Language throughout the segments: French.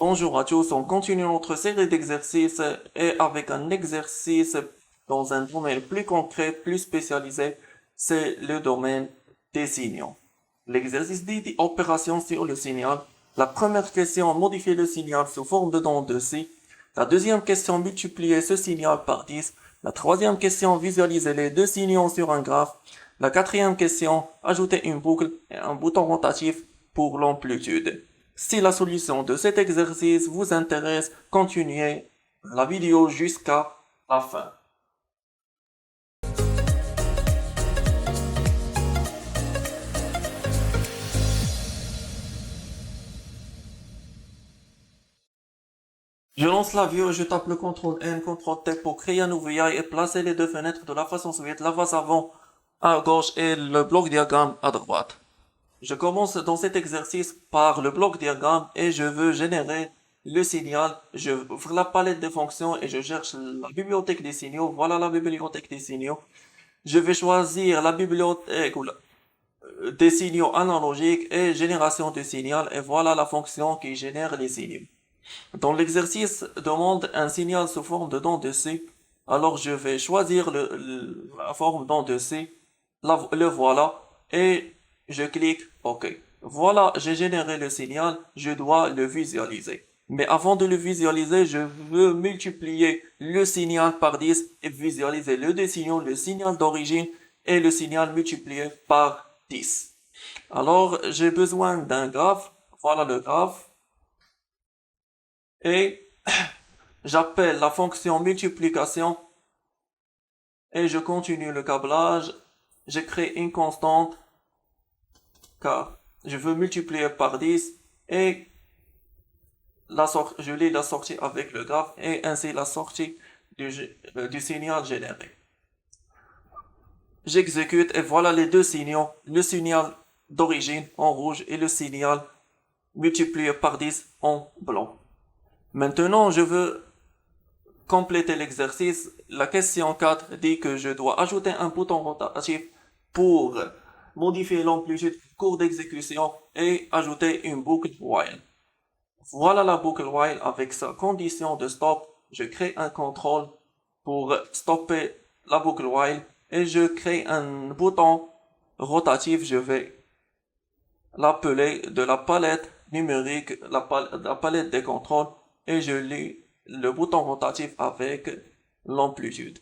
Bonjour à tous, on continue notre série d'exercices et avec un exercice dans un domaine plus concret, plus spécialisé, c'est le domaine des signaux. L'exercice dit opération sur le signal. La première question, modifier le signal sous forme de dents de scie. La deuxième question, multiplier ce signal par 10. La troisième question, visualiser les deux signaux sur un graphe. La quatrième question, ajouter une boucle et un bouton rotatif pour l'amplitude. Si la solution de cet exercice vous intéresse, continuez la vidéo jusqu'à la fin. Je lance la vue et je tape le CTRL N, CTRL T pour créer un nouveau UI et placer les deux fenêtres de la façon suivante, la face avant à gauche et le bloc diagramme à droite. Je commence dans cet exercice par le bloc diagramme et je veux générer le signal. Je ouvre la palette des fonctions et je cherche la bibliothèque des signaux. Voilà la bibliothèque des signaux. Je vais choisir la bibliothèque des signaux analogiques et génération de signal et voilà la fonction qui génère les signaux. Dans l'exercice demande un signal sous forme de dents de scie. Alors je vais choisir la forme dents de scie. Le voilà et je clique OK. Voilà, j'ai généré le signal, je dois le visualiser. Mais avant de le visualiser, je veux multiplier le signal par 10 et visualiser les deux signaux, le signal d'origine et le signal multiplié par 10. Alors, j'ai besoin d'un graphe. Voilà le graphe. Et j'appelle la fonction multiplication et je continue le câblage. Je crée une constante car je veux multiplier par 10 et je lis la sortie avec le graphe et ainsi la sortie du signal généré. J'exécute et voilà les deux signaux, le signal d'origine en rouge et le signal multiplié par 10 en blanc. Maintenant, je veux compléter l'exercice. La question 4 dit que je dois ajouter un bouton rotatif pour modifier l'amplitude du cours d'exécution et ajouter une boucle while. Voilà la boucle while avec sa condition de stop. Je crée un contrôle pour stopper la boucle while et je crée un bouton rotatif. Je vais l'appeler de la palette numérique, la palette des contrôles et je lis le bouton rotatif avec l'amplitude.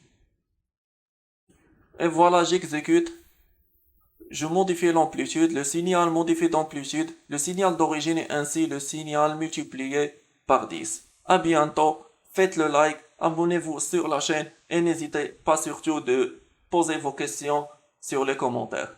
Et voilà, j'exécute. Je modifie l'amplitude, le signal modifie d'amplitude, le signal d'origine et ainsi le signal multiplié par 10. À bientôt, faites le like, abonnez-vous sur la chaîne et n'hésitez pas surtout de poser vos questions sur les commentaires.